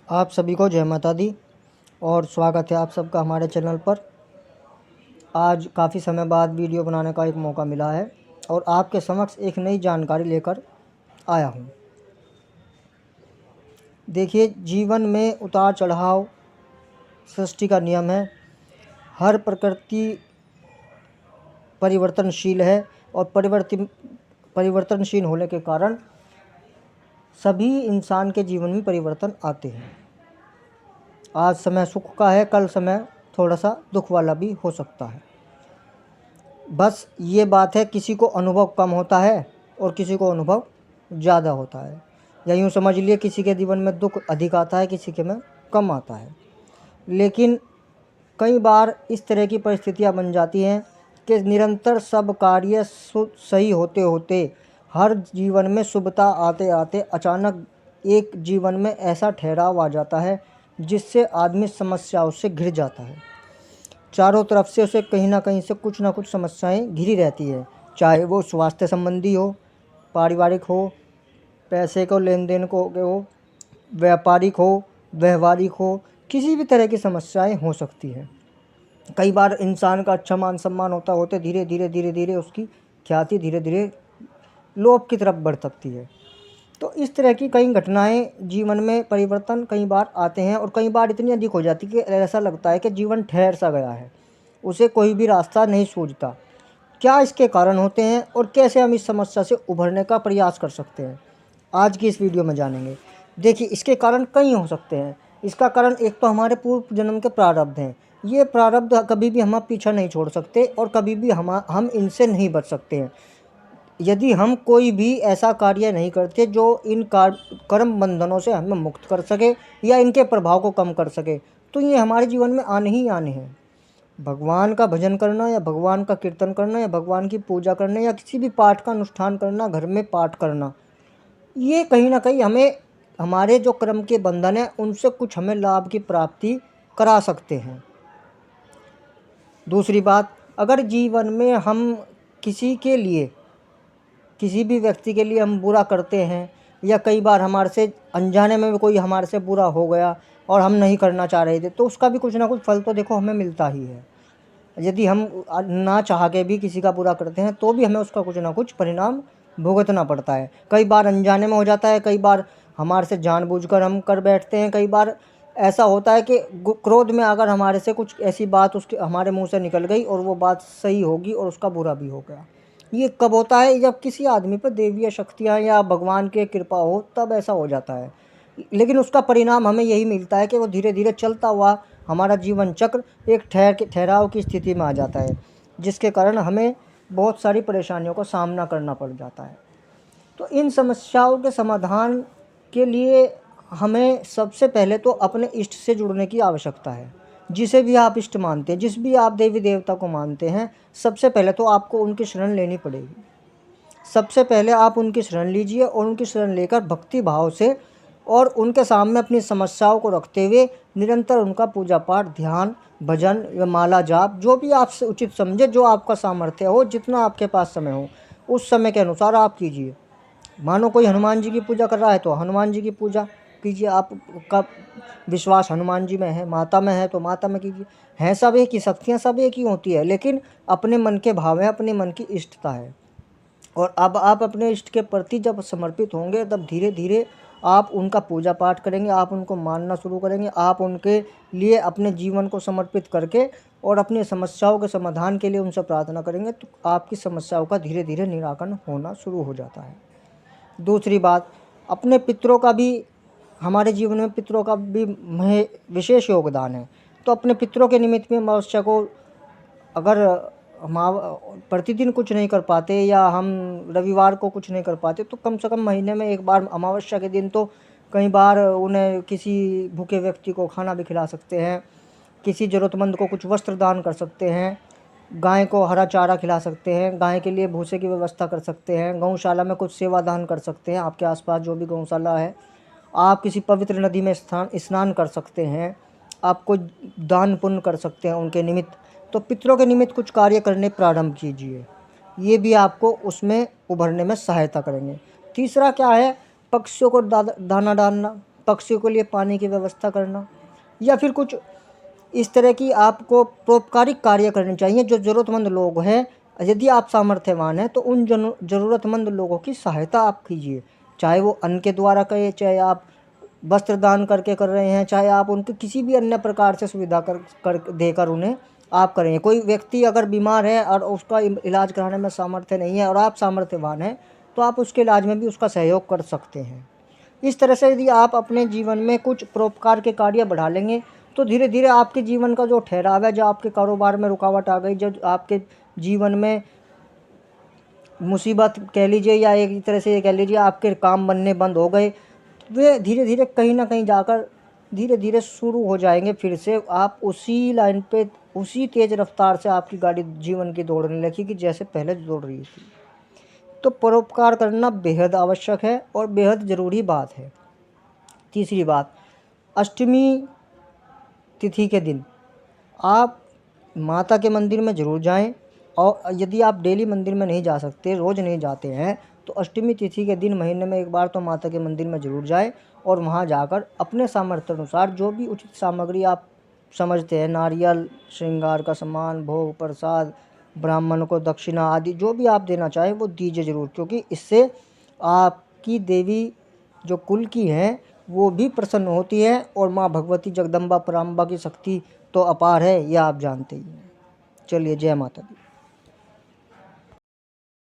आप सभी को जय माता दी और स्वागत है आप सबका हमारे चैनल पर। आज काफ़ी समय बाद वीडियो बनाने का एक मौका मिला है और आपके समक्ष एक नई जानकारी लेकर आया हूँ। देखिए, जीवन में उतार चढ़ाव सृष्टि का नियम है। हर प्रकृति परिवर्तनशील है और परिवर्तनशील होने के कारण सभी इंसान के जीवन में परिवर्तन आते हैं। आज समय सुख का है, कल समय थोड़ा सा दुख वाला भी हो सकता है। बस ये बात है, किसी को अनुभव कम होता है और किसी को अनुभव ज़्यादा होता है, या यूँ समझ लिए किसी के जीवन में दुख अधिक आता है, किसी के में कम आता है। लेकिन कई बार इस तरह की परिस्थितियाँ बन जाती हैं कि निरंतर सब कार्य सही होते होते हर जीवन में शुभता आते आते अचानक एक जीवन में ऐसा ठहराव आ जाता है जिससे आदमी समस्याओं से घिर जाता है। चारों तरफ से उसे कहीं ना कहीं से कुछ ना कुछ समस्याएं घिरी रहती है, चाहे वो स्वास्थ्य संबंधी हो, पारिवारिक हो, पैसे को लेन देन को हो, व्यापारिक हो, व्यवहारिक हो, किसी भी तरह की समस्याएं हो सकती हैं। कई बार इंसान का अच्छा मान सम्मान होता होते धीरे धीरे उसकी ख्याति धीरे धीरे लोप की तरफ बढ़ सकती है। तो इस तरह की कई घटनाएं जीवन में परिवर्तन कई बार आते हैं और कई बार इतनी अधिक हो जाती है कि ऐसा लगता है कि जीवन ठहर सा गया है, उसे कोई भी रास्ता नहीं सूझता। क्या इसके कारण होते हैं और कैसे हम इस समस्या से उभरने का प्रयास कर सकते हैं, आज की इस वीडियो में जानेंगे। देखिए, इसके कारण कई हो सकते हैं। इसका कारण एक तो हमारे पूर्व जन्म के प्रारब्ध हैं। ये प्रारब्ध कभी भी हम पीछा नहीं छोड़ सकते और कभी भी हम इनसे नहीं बच सकते हैं। यदि हम कोई भी ऐसा कार्य नहीं करते जो इन कर्म बंधनों से हमें मुक्त कर सके या इनके प्रभाव को कम कर सके, तो ये हमारे जीवन में आने ही आने हैं। भगवान का भजन करना या भगवान का कीर्तन करना या भगवान की पूजा करना या किसी भी पाठ का अनुष्ठान करना, घर में पाठ करना, ये कहीं ना कहीं हमें हमारे जो कर्म के बंधन हैं उनसे कुछ हमें लाभ की प्राप्ति करा सकते हैं। दूसरी बात, अगर जीवन में हम किसी के लिए, किसी भी व्यक्ति के लिए हम बुरा करते हैं या कई बार हमारे से अनजाने में भी कोई हमारे से बुरा हो गया और हम नहीं करना चाह रहे थे, तो उसका भी कुछ ना कुछ फल तो देखो हमें मिलता ही है। यदि हम ना चाह के भी किसी का बुरा करते हैं तो भी हमें उसका कुछ ना कुछ परिणाम भुगतना पड़ता है। कई बार अनजाने में हो जाता है, कई बार हमारे से जानबूझकर हम कर बैठते हैं। कई बार ऐसा होता है कि क्रोध में अगर हमारे से कुछ ऐसी बात उसके हमारे मुंह से निकल गई और वो बात सही होगी और उसका बुरा भी हो गया। ये कब होता है? जब किसी आदमी पर देवीय शक्तियाँ या भगवान की कृपा हो, तब ऐसा हो जाता है। लेकिन उसका परिणाम हमें यही मिलता है कि वो धीरे धीरे चलता हुआ हमारा जीवन चक्र एक ठहराव की स्थिति में आ जाता है, जिसके कारण हमें बहुत सारी परेशानियों का सामना करना पड़ जाता है। तो इन समस्याओं के समाधान के लिए हमें सबसे पहले तो अपने इष्ट से जुड़ने की आवश्यकता है। जिसे भी आप इष्ट मानते हैं, जिस भी आप देवी देवता को मानते हैं, सबसे पहले तो आपको उनकी शरण लेनी पड़ेगी। सबसे पहले आप उनकी शरण लीजिए और उनकी शरण लेकर भक्ति भाव से और उनके सामने अपनी समस्याओं को रखते हुए निरंतर उनका पूजा पाठ, ध्यान, भजन या माला जाप, जो भी आपसे उचित समझे, जो आपका सामर्थ्य हो, जितना आपके पास समय हो, उस समय के अनुसार आप कीजिए। मानो कोई हनुमान जी की पूजा कर रहा है तो हनुमान जी की पूजा कीजिए। आपका विश्वास हनुमान जी में है, माता में है तो माता में कीजिए। हैं सब एक ही, शक्तियाँ सब एक ही होती है, लेकिन अपने मन के भाव है, अपने मन की इष्टता है। और अब आप अपने इष्ट के प्रति जब समर्पित होंगे, तब धीरे धीरे आप उनका पूजा पाठ करेंगे, आप उनको मानना शुरू करेंगे, आप उनके लिए अपने जीवन को समर्पित करके और अपनी समस्याओं के समाधान के लिए उनसे प्रार्थना करेंगे, तो आपकी समस्याओं का धीरे धीरे निराकरण होना शुरू हो जाता है। दूसरी बात, अपने पितरों का भी, हमारे जीवन में पितरों का भी विशेष योगदान है। तो अपने पितरों के निमित्त में मनुष्य को, अगर हम प्रतिदिन कुछ नहीं कर पाते या हम रविवार को कुछ नहीं कर पाते, तो कम से कम महीने में एक बार अमावस्या के दिन तो कई बार उन्हें किसी भूखे व्यक्ति को खाना भी खिला सकते हैं, किसी ज़रूरतमंद को कुछ वस्त्र दान कर सकते हैं, गाय को हरा चारा खिला सकते हैं, गाय के लिए भूसे की व्यवस्था कर सकते हैं, गौशाला में कुछ सेवा दान कर सकते हैं। आपके आसपास जो भी गौशाला है, आप किसी पवित्र नदी में स्नान कर सकते हैं, आपको दान पुण्य कर सकते हैं उनके निमित्त। तो पितरों के निमित्त कुछ कार्य करने प्रारंभ कीजिए, ये भी आपको उसमें उभरने में सहायता करेंगे। तीसरा क्या है? पक्षियों को दाना डालना, पक्षियों के लिए पानी की व्यवस्था करना, या फिर कुछ इस तरह की आपको परोपकारिक कार्य करने चाहिए। जो ज़रूरतमंद लोग हैं, यदि आप सामर्थ्यवान हैं तो उन ज़रूरतमंद लोगों की सहायता आप कीजिए, चाहे वो अन्न के द्वारा करें, चाहे आप वस्त्र दान करके कर रहे हैं, चाहे आप उनके किसी भी अन्य प्रकार से सुविधा कर देकर उन्हें आप करें। कोई व्यक्ति अगर बीमार है और उसका इलाज कराने में सामर्थ्य नहीं है और आप सामर्थ्यवान हैं, तो आप उसके इलाज में भी उसका सहयोग कर सकते हैं। इस तरह से यदि आप अपने जीवन में कुछ परोपकार के कार्य बढ़ा लेंगे, तो धीरे धीरे आपके जीवन का जो ठहराव है, जो आपके कारोबार में रुकावट आ गई, जो आपके जीवन में मुसीबत कह लीजिए, या एक तरह से ये कह लीजिए आपके काम बनने बंद हो गए, वे धीरे धीरे कहीं ना कहीं जाकर धीरे धीरे शुरू हो जाएंगे। फिर से आप उसी लाइन पे, उसी तेज़ रफ्तार से आपकी गाड़ी जीवन की दौड़ने लगेगी जैसे पहले दौड़ रही थी। तो परोपकार करना बेहद आवश्यक है और बेहद ज़रूरी बात है। तीसरी बात, अष्टमी तिथि के दिन आप माता के मंदिर में ज़रूर जाएं, और यदि आप डेली मंदिर में नहीं जा सकते, रोज़ नहीं जाते हैं, तो अष्टमी तिथि के दिन महीने में एक बार तो माता के मंदिर में ज़रूर जाएं और वहाँ जाकर अपने सामर्थ्य अनुसार जो भी उचित सामग्री आप समझते हैं, नारियल, श्रृंगार का सामान, भोग प्रसाद, ब्राह्मण को दक्षिणा आदि जो भी आप देना चाहें वो दीजिए ज़रूर, क्योंकि इससे आपकी देवी जो कुल की हैं वो भी प्रसन्न होती है। और माँ भगवती जगदम्बा पराम्बा की शक्ति तो अपार है, यह आप जानते ही हैं। चलिए, जय माता दी।